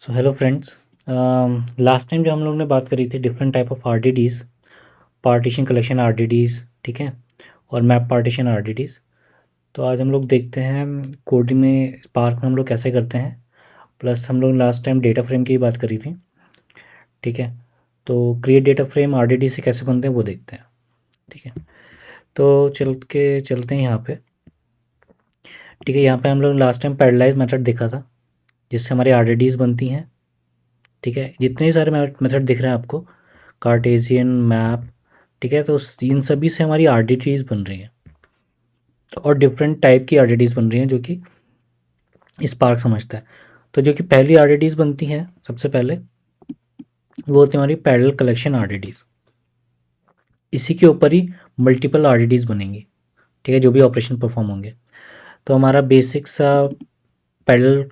सो hello friends. Last time जो हम लोग ने बात करी थी different type of RDDs, partition collection RDDs, ठीक है, और मैप पार्टीशन आरडीडीज़। तो आज हम लोग देखते हैं कोडिंग में स्पार्क में हम लोग कैसे करते हैं। प्लस हम लोग लास्ट टाइम डेटा फ्रेम की बात करी थी, ठीक है। तो क्रिएट डेटा फ्रेम आरडीडी से कैसे बनते हैं वो देखते हैं, ठीक है। तो चलते हैं यहाँ पे, ठीक है। यहाँ पे हम लोग लास्ट टाइम पैरेललाइज मेथड देखा था जिससे हमारी आरडीडीज़ बनती हैं, ठीक है। जितने सारे मेथड दिख रहे हैं आपको, कार्टेशियन मैप, ठीक है, तो इन सभी से हमारी आरडीटीज़ बन रही हैं और डिफरेंट टाइप की आरडीटीज़ बन रही हैं जो कि स्पार्क समझता है। तो जो कि पहली आरडीटीज़ बनती हैं सबसे पहले, वो होती है हमारी पैरेलल कलेक्शन आरडीटीज़। इसी के ऊपर ही मल्टीपल आरडीटीज़ बनेंगी, ठीक है, जो भी ऑपरेशन परफॉर्म होंगे। तो हमारा बेसिक सा पैरेलल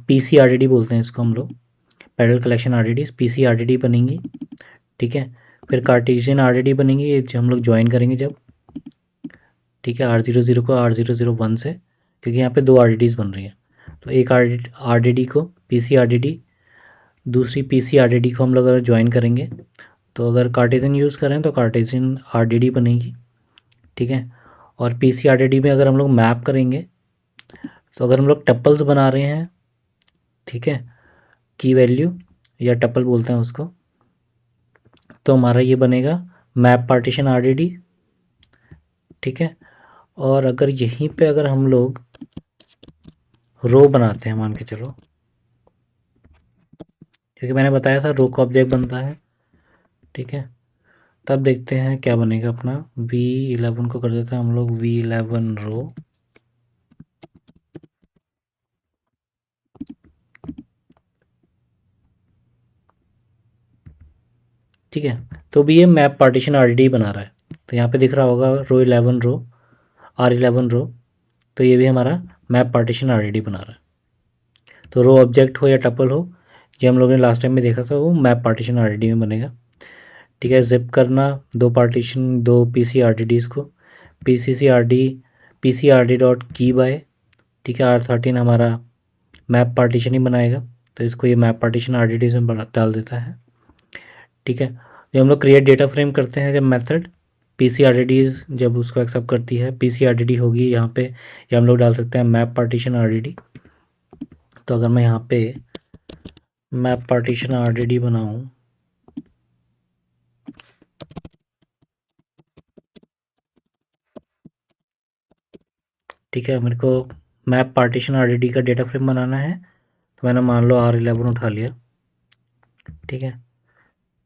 पीसी आरडीटी बोलते हैं इसको हम लोग, पैरेलल कलेक्शन आरडीटीज़ पीसी आरडीटी बनेंगी, ठीक है। फिर कार्टेशियन आरडीटी बनेंगी, ये जो हम लोग ज्वाइन करेंगे जब, ठीक है, R00 को R001 से, क्योंकि यहाँ पे दो आरडीटीज़ बन रही हैं। तो एक आरडीटी को पीसी आरडीटी, दूसरी पीसी आरडीटी को हम लोग अगर ज्वाइन करेंगे, तो अगर कार्टेशियन यूज़ करें तो कार्टेशियन आरडीटी बनेगी, ठीक है। और पीसी आरडीटी में अगर हम लोग मैप करेंगे, तो अगर हम लोग टप्पल्स बना रहे हैं, ठीक है, की वैल्यू या टप्पल बोलते हैं उसको, तो हमारा ये बनेगा मैप पार्टीशन आरडीटी, ठीक है। और अगर यहीं पे अगर हम लोग रो बनाते हैं, मान के चलो, क्योंकि मैंने बताया था रो का ऑब्जेक्ट बनता है, ठीक है। तब देखते हैं क्या बनेगा अपना। V11 को कर देते हैं हम लोग V11 रो, ठीक है। तो भी ये मैप पार्टीशन आरडीटी बना रहा है, तो यहाँ पे दिख रहा होगा रो 11 रो, R11 रो, तो ये भी हमारा मैप पार्टीशन आरडीटी बना रहा है। तो रो ऑब्जेक्ट हो या टपल हो, ये हम लोगों ने लास्ट टाइम में देखा था, वो मैप पार्टीशन आरडीटी में बनेगा, ठीक है। जिप करना दो पार्टीशन, दो पीसी आरडीडीज़ को, पीसी आर डी डॉट की बाय, ठीक है, R13 हमारा मैप पार्टीशन ही बनाएगा, तो इसको ये मैप पार्टीशन आरडीडी में डाल देता है, ठीक है। जब हम लोग क्रिएट डेटा फ्रेम करते हैं, जब मेथड पीसी आरडीडीज़ जब उसको एक्सेप्ट करती है, पीसी आरडीडी होगी यहाँ पे, या हम लोग डाल सकते हैं मैप पार्टीशन आरडीडी। तो अगर मैं यहाँ पे मैप पार्टीशन आरडीडी बनाऊँ, ठीक है, मेरे को मैप पार्टीशन आरडीडी का डेटा फ्रेम बनाना है, तो मैंने मान लो R11 उठा लिया, ठीक है।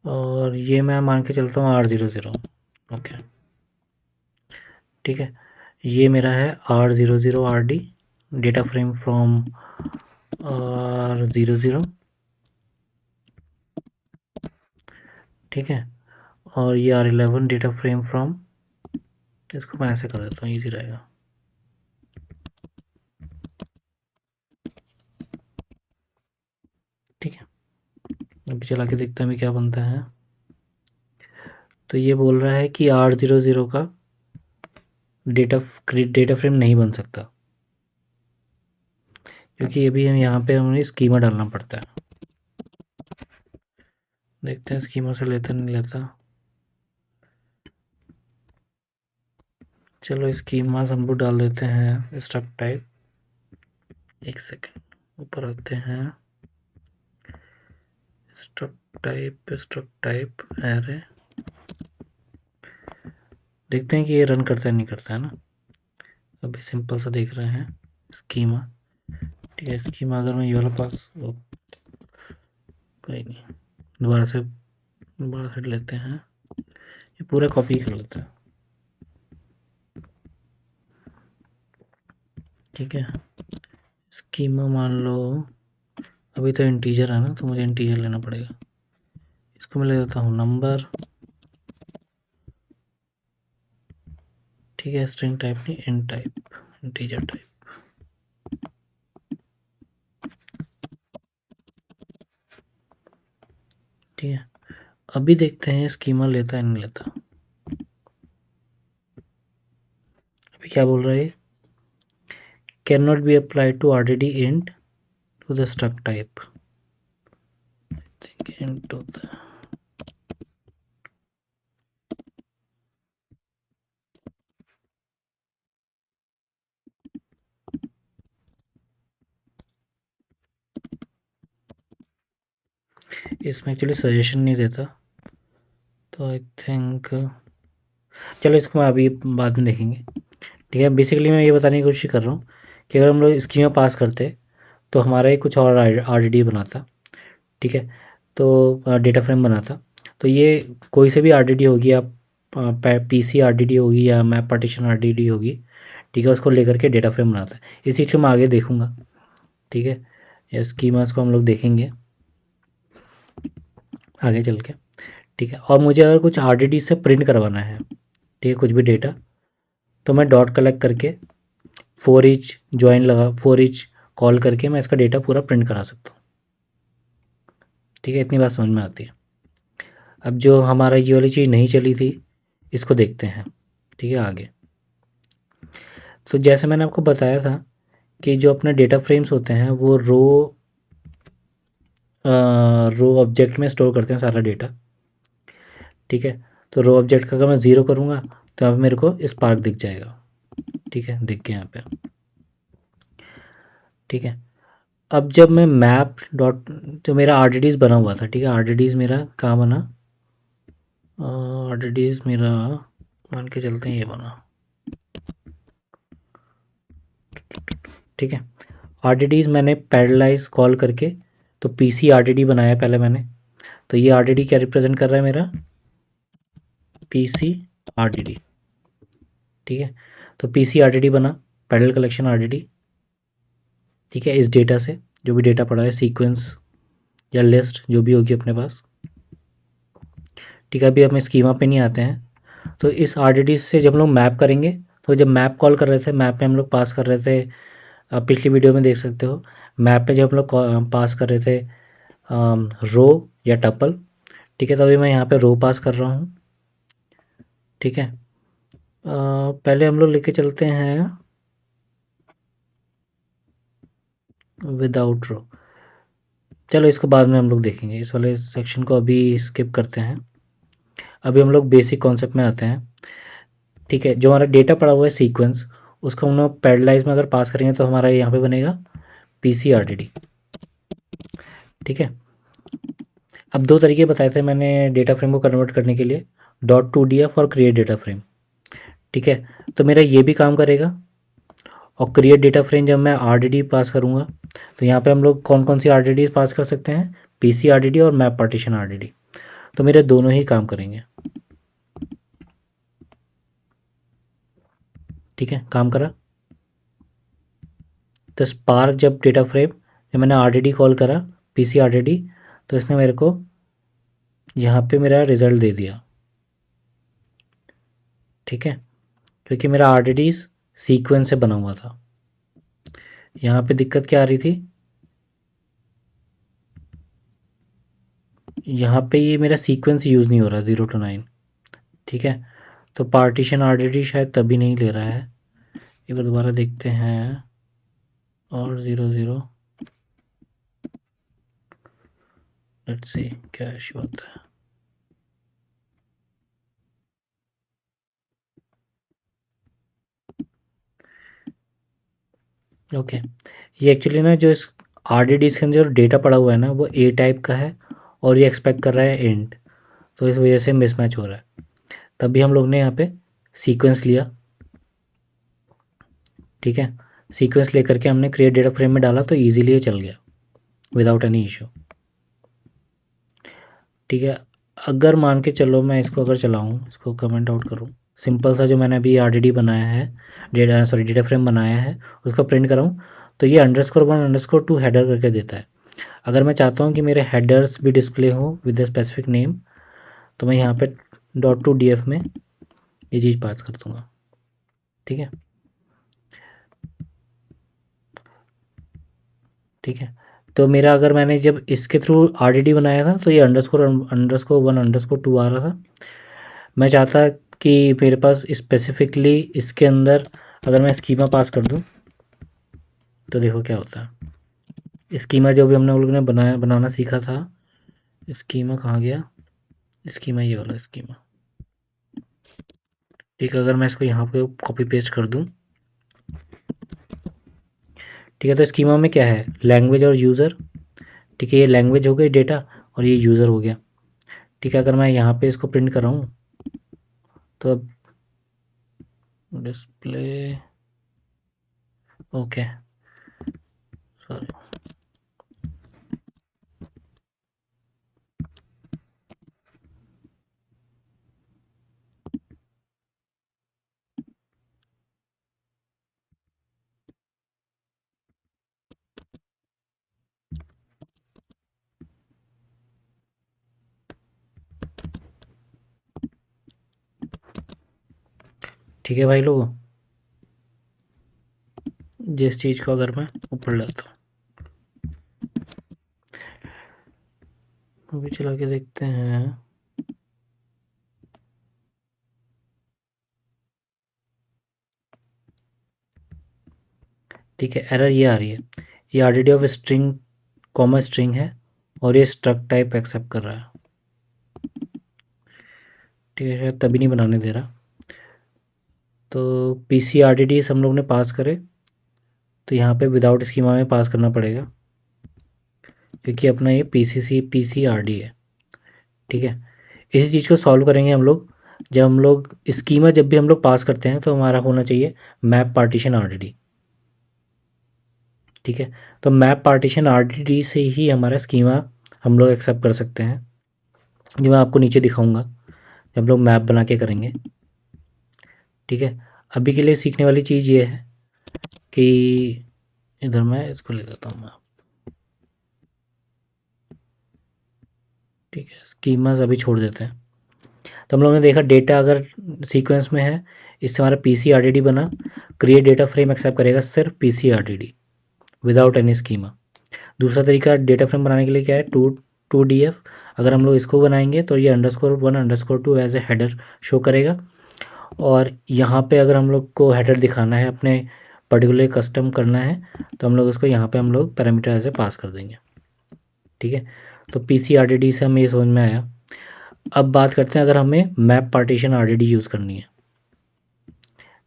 और ये मैं मान के चलता हूँ R00, ओके, ठीक है। ये मेरा है R00 RD, data frame from R00, ठीक है। और ये R11 डेटा फ्रेम फ्रॉम, इसको मैं ऐसे कर देता हूँ, ईजी रहेगा, ठीक है। अभी चला के देखते हैं अभी क्या बनता है। तो ये बोल रहा है कि R00 का डेटा फ्रेम नहीं बन सकता, क्योंकि अभी हम यहाँ पे हमें स्कीमा डालना पड़ता है। देखते हैं स्कीमा से लेता नहीं लेता। चलो स्कीमा हम लोग डाल देते हैं स्ट्रक्ट टाइप, एक सेकेंड, ऊपर आते हैं, स्ट्रक्ट टाइप एरे, देखते हैं कि ये रन करता है नहीं करता है ना। अभी सिंपल सा देख रहे हैं स्कीमा, ठीक है। स्कीमा अगर मैं ये वाला पास, कोई नहीं, दोबारा से लेते हैं, ये पूरा कॉपी कर लेते हैं, ठीक है। स्कीमा मान लो, अभी तो इंटीजर है ना, तो मुझे इंटीजर लेना पड़ेगा। इसको मैं ले देता हूँ नंबर, ठीक है। स्ट्रिंग टाइप नहीं, इंट टाइप, इंटीजर टाइप, ठीक है। अभी देखते हैं स्कीमा लेता है नहीं लेता। अभी क्या बोल रहा है, can not be applied to RDD into the struct type, into the इसमें एक्चुअली सजेशन नहीं देता, तो आई थिंक चलो इसको मैं अभी बाद में देखेंगे। ठीक है, बेसिकली मैं ये बताने की कोशिश कर रहा हूँ कि अगर हम लोग स्कीमा पास करते तो हमारा ही कुछ और आरडीडी बनाता। ठीक है, तो डेटा फ्रेम बनाता। तो ये कोई से भी आरडीडी होगी, आप पीसी आरडीडी होगी या मैप पार्टीशन आरडीडी होगी, ठीक है, उसको लेकर के डेटा फ्रेम बनाता है। इस चीज़ को मैं आगे देखूँगा। ठीक है, ये स्कीमास को हम लोग देखेंगे आगे चल के। ठीक है, और मुझे अगर कुछ आरडीडी से प्रिंट करवाना है, ठीक है, कुछ भी डेटा, तो मैं डॉट कलेक्ट करके फोर ईच ज्वाइन लगा, फोर ईच कॉल करके मैं इसका डेटा पूरा प्रिंट करा सकता हूँ। ठीक है, इतनी बात समझ में आती है। अब जो हमारा ये वाली चीज़ नहीं चली थी, इसको देखते हैं। ठीक है, आगे तो जैसे मैंने आपको बताया था कि जो अपने डेटा फ्रेम्स होते हैं वो रो ऑब्जेक्ट में स्टोर करते हैं सारा डेटा। ठीक है, तो रो ऑब्जेक्ट का अगर मैं ज़ीरो करूँगा तो यहाँ पे मेरे को स्पार्क दिख जाएगा। ठीक है, दिख गया यहाँ पे। ठीक है, अब जब मैं मैप डॉट, जो मेरा आर बना हुआ था, ठीक है, आर मेरा कहाँ बना, आर मेरा मान के चलते हैं ये बना। ठीक है, आर मैंने पैरेललाइज कॉल करके तो पीसी आर बनाया पहले मैंने। तो ये आर क्या रिप्रेजेंट कर रहा है मेरा, पीसी आर। ठीक है, तो पीसी आर बना, पैरेलल कलेक्शन आर। ठीक है, इस डेटा से जो भी डेटा पड़ा है, सीक्वेंस या लिस्ट जो भी होगी अपने पास। ठीक है, अभी हम स्कीमा पे नहीं आते हैं। तो इस आर से जब हम लोग मैप करेंगे, तो जब मैप कॉल कर रहे थे, मैप में हम लोग पास कर रहे थे, आप पिछली वीडियो में देख सकते हो, मैप में जब हम लोग पास कर रहे थे रो या टपल। ठीक है, तो अभी मैं यहाँ पे रो पास कर रहा हूँ। ठीक है, पहले हम लोग लेके चलते हैं विदाउट रो। चलो इसको बाद में हम लोग देखेंगे, इस वाले सेक्शन को अभी स्किप करते हैं। अभी हम लोग बेसिक कॉन्सेप्ट में आते हैं। ठीक है, जो हमारा डेटा पड़ा हुआ है सीक्वेंस, उसको हम लोग पैरेललाइज में अगर पास करेंगे तो हमारा यहाँ पे बनेगा पीसी आरडीडी। ठीक है, अब दो तरीके बताए थे मैंने डेटा फ्रेम को कन्वर्ट करने के लिए, डॉट टू डी एफ और क्रिएट डेटा फ्रेम। ठीक है, तो मेरा ये भी काम करेगा। और क्रिएट डेटा फ्रेम जब मैं आरडीडी पास करूँगा, तो यहाँ पे हम लोग कौन कौन सी आरडीडी पास कर सकते हैं, पीसी आरडीडी और मैप पार्टीशन आरडीडी। तो मेरे दोनों ही काम करेंगे। ठीक है, काम करा। तो स्पार्क जब डेटा फ्रेम, जब मैंने आरडीडी कॉल करा, पीसी आरडीडी, तो इसने मेरे को यहाँ पे मेरा रिज़ल्ट दे दिया। ठीक है, क्योंकि मेरा आरडीडी सीक्वेंस से बना हुआ था। यहाँ पे दिक्कत क्या आ रही थी, यहाँ पे ये मेरा सीक्वेंस यूज़ नहीं हो रहा 0 to 9। ठीक है, तो पार्टीशन आरडीडी शायद तभी नहीं ले रहा है। एक बार दोबारा देखते हैं, और 0 0, लेट्स सी क्या इशू होता है। ओके, ये एक्चुअली ना जो इस आरडीडी के अंदर जो डेटा पड़ा हुआ है ना, वो ए टाइप का है और ये एक्सपेक्ट कर रहा है एंड, तो इस वजह से मिसमैच हो रहा है। तभी हम लोग ने यहाँ पे सीक्वेंस लिया। ठीक है, सीक्वेंस लेकर के हमने क्रिएट डेटा फ्रेम में डाला तो इजीली ये चल गया विदाउट एनी इशू। ठीक है, अगर मान के चलो मैं इसको अगर चलाऊँ, इसको कमेंट आउट करूँ, सिंपल सा जो मैंने अभी आरडीडी बनाया है, डेटा फ्रेम बनाया है, उसको प्रिंट कराऊँ, तो ये _1_2 हेडर करके देता है। अगर मैं चाहता हूँ कि मेरे हेडर्स भी डिस्प्ले हो विद द स्पेसिफिक नेम, तो मैं यहाँ पे डॉट टू डी एफ में ये चीज़ पास कर दूँगा। ठीक है, ठीक है, तो मेरा अगर मैंने जब इसके थ्रू आरडीडी बनाया था तो ये _1_2 आ रहा था। मैं चाहता कि मेरे पास स्पेसिफिकली इसके अंदर अगर मैं स्कीमा पास कर दूं, तो देखो क्या होता है। स्कीमा जो भी हमने लोगों ने बनाना सीखा था, स्कीमा कहाँ गया, स्कीमा ये वाला स्कीमा। ठीक है, अगर मैं इसको यहाँ पे कॉपी पेस्ट कर दूँ, ठीक है, तो स्कीमा में क्या है, लैंग्वेज और यूज़र। ठीक है, ये लैंग्वेज हो गई डेटा और ये यूज़र हो गया। ठीक है, अगर मैं यहाँ पे इसको प्रिंट कर रहा हूँ तो अब डिस्प्ले, ओके सॉरी, ठीक है भाई लोगों, जिस चीज़ को अगर मैं ऊपर लाता हूँ, अभी चला के देखते हैं। ठीक है, एरर ये आ रही है, ये RDD of string comma string है और ये स्ट्रक्ट टाइप एक्सेप्ट कर रहा है। ठीक है, शायद तभी नहीं बनाने दे रहा। तो P C R D D हम लोग ने पास करे, तो यहाँ पे विदाउट स्कीमा में पास करना पड़ेगा, क्योंकि अपना ये पी सी आर डी है। ठीक है, इसी चीज़ को सॉल्व करेंगे हम लोग, जब हम लोग स्कीमा जब भी हम लोग पास करते हैं तो हमारा होना चाहिए map partition are D D. ठीक है, तो map partition are D D से ही हमारा स्कीमा हम लोग एक्सेप्ट कर सकते हैं, जो मैं आपको नीचे दिखाऊंगा जब हम लोग मैप बना के करेंगे। ठीक है, अभी के लिए सीखने वाली चीज़ ये है कि इधर मैं इसको ले लेता हूँ मैं। ठीक है, स्कीमास अभी छोड़ देते हैं। तो हम लोगों ने देखा डेटा अगर सीक्वेंस में है, इससे हमारा P C R D D बना। क्रिएट डेटा फ्रेम एक्सेप्ट करेगा सिर्फ P C R D D without any schema. दूसरा तरीका डेटा फ्रेम बनाने के लिए क्या है, टू डी एफ। अगर हम लोग इसको बनाएंगे तो ये _1 _2 एज ए हेडर शो करेगा, और यहाँ पे अगर हम लोग को हेडर दिखाना है, अपने पर्टिकुलर कस्टम करना है, तो हम लोग उसको यहाँ पे हम लोग पैरामीटर ऐसे पास कर देंगे। ठीक है, तो P C R D D से हमें ये समझ में आया। अब बात करते हैं अगर हमें map partition are D D use करनी है।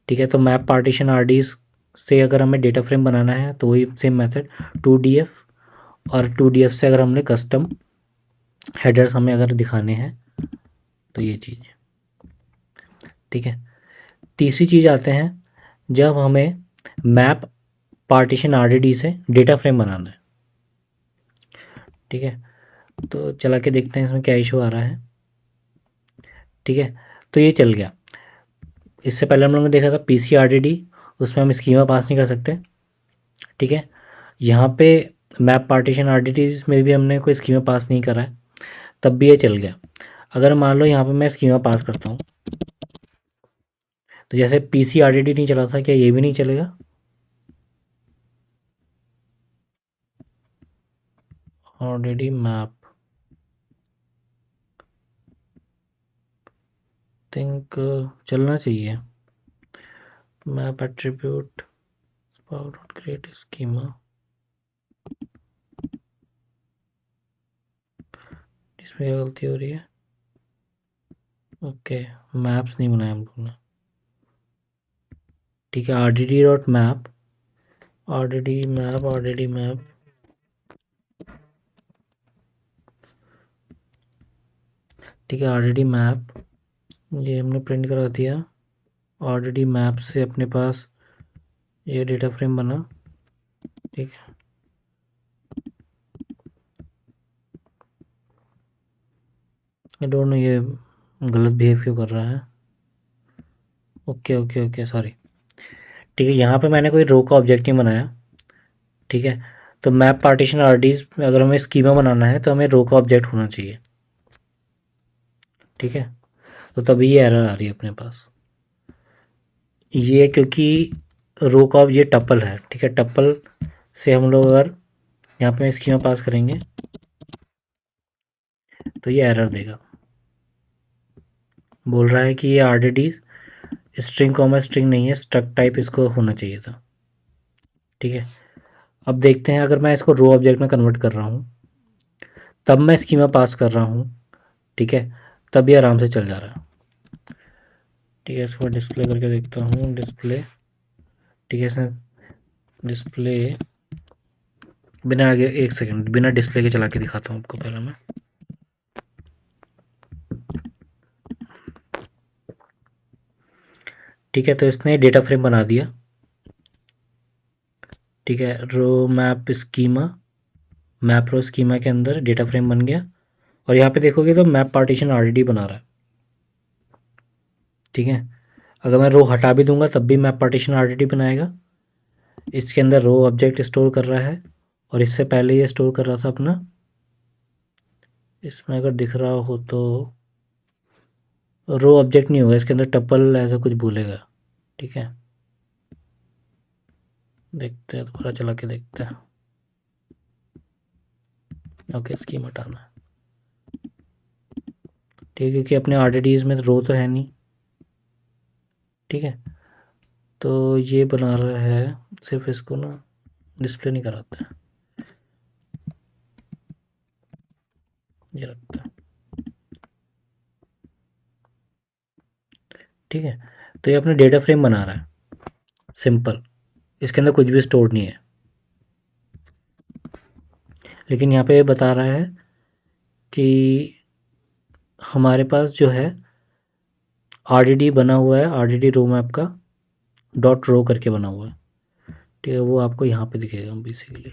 ठीक है, तो मैप पार्टीशन आर डी से अगर हमें डेटा फ्रेम बनाना है तो वही same method to D F, और टू डी एफ से अगर हमने कस्टम हेडर्स हमें अगर दिखाने हैं तो ये चीज़। ठीक है, तीसरी चीज़ आते हैं जब हमें map partition are D D से डेटा फ्रेम बनाना है। ठीक है, तो चला के देखते हैं इसमें क्या इशू आ रहा है। ठीक है, तो ये चल गया। इससे पहले हम लोगों ने देखा था P C R D D, उसमें हम स्कीमा पास नहीं कर सकते। ठीक है, यहाँ पे map partition are D D में भी हमने कोई स्कीमा पास नहीं करा है, तब भी ये चल गया। अगर मान लो यहाँ पे मैं स्कीमा पास करता हूँ, तो जैसे P C R D D नहीं चला था, क्या ये भी नहीं चलेगा? R D D map think चलना चाहिए। Map attribute dot create schema, इसमें क्या गलती हो रही है? ओके, मैप्स नहीं बनाया हम लोग ने। ठीक है, are D D dot map, are D D map, are D D map. ठीक है, आर डी डी मैप ये हमने प्रिंट करा दिया। आर डी डी मैप से अपने पास ये डेटा फ्रेम बना। ठीक है, आई डोंट नो ये गलत बिहेव क्यों कर रहा है। Okay okay okay sorry. ठीक है, यहाँ पे मैंने कोई रो का ऑब्जेक्ट नहीं बनाया। ठीक है, तो मैप पार्टीशन आर डी में अगर हमें स्कीमा बनाना है तो हमें रो का ऑब्जेक्ट होना चाहिए। ठीक है, तो तभी ये एरर आ रही है अपने पास, ये क्योंकि रो का ये टपल है। ठीक है, टपल से हम लोग अगर यहाँ पे स्कीमा पास करेंगे तो ये एरर देगा, बोल रहा है कि ये are D D string comma string नहीं है, स्ट्रक्ट टाइप इसको होना चाहिए था। ठीक है, अब देखते हैं अगर मैं इसको रो ऑब्जेक्ट में कन्वर्ट कर रहा हूँ तब मैं स्कीमा पास कर रहा हूँ, ठीक है, तब ये आराम से चल जा रहा है। ठीक है, इसको डिस्प्ले करके देखता हूँ, डिस्प्ले, ठीक है, इसमें डिस्प्ले बिना आगे, एक सेकंड, बिना डिस्प्ले के चला के दिखाता हूँ आपको पहले मैं। ठीक है, तो इसने डेटा फ्रेम बना दिया, ठीक है, रो मैप स्कीमा, मैप रो स्कीमा के अंदर डेटा फ्रेम बन गया। और यहाँ पे देखोगे तो मैप पार्टीशन ऑलरेडी बना रहा है, ठीक है। अगर मैं रो हटा भी दूंगा तब भी मैप पार्टीशन ऑलरेडी बनाएगा। इसके अंदर रो ऑब्जेक्ट स्टोर कर रहा है, और इससे पहले ये स्टोर कर रहा था अपना, इसमें अगर दिख रहा हो तो रो ऑब्जेक्ट नहीं होगा, इसके अंदर टपल ऐसा कुछ बोलेगा, ठीक है। देखते हैं, दोबारा चला के देखते हैं। ओके, स्कीम हटाना है, ठीक है, क्योंकि अपने आरडीडीज में रो तो है नहीं, ठीक है। तो ये बना रहा है, सिर्फ इसको ना डिस्प्ले नहीं कराता है, ये रखता है, ठीक है। तो ये अपना डेटा फ्रेम बना रहा है, सिंपल, इसके अंदर कुछ भी स्टोर नहीं है। लेकिन यहाँ पे ये बता रहा है कि हमारे पास जो है आरडीडी बना हुआ है, आरडीडी रो मैप का डॉट रो करके बना हुआ है, ठीक है, वो आपको यहाँ पे दिखेगा बेसिकली,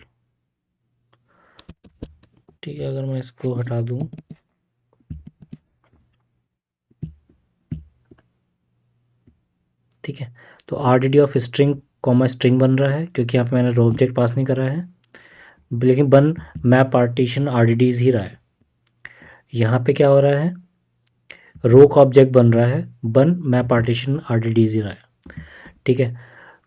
ठीक है। अगर मैं इसको हटा दूँ, ठीक है, तो RDD of string comma string बन रहा है, क्योंकि यहाँ पे मैंने रो ऑब्जेक्ट पास नहीं करा है, लेकिन बन मैप पार्टीशन आरडीडीज ही रहा है। यहाँ पे क्या हो रहा है, रो का ऑब्जेक्ट बन रहा है, बन मैप पार्टीशन आरडीडीज ही रहा है, ठीक है।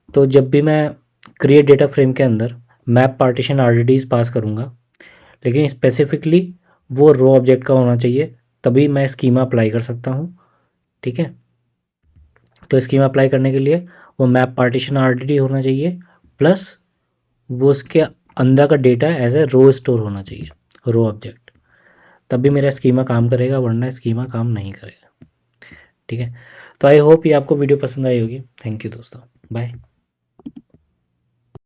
तो जब भी मैं क्रिएट डेटा फ्रेम के अंदर मैप पार्टीशन आरडीडीज पास करूँगा, लेकिन स्पेसिफिकली वो रो ऑब्जेक्ट का होना चाहिए, तभी मैं स्कीमा अप्लाई कर सकता हूँ, ठीक है। तो स्कीमा अप्लाई करने के लिए वो मैप पार्टीशन आरडीडी होना चाहिए, प्लस वो उसके अंदर का data as a row store होना चाहिए, रो ऑब्जेक्ट, तब भी मेरा स्कीमा काम करेगा, वरना स्कीमा काम नहीं करेगा, ठीक है। तो आई होप ये आपको वीडियो पसंद आई होगी। थैंक यू दोस्तों, बाय।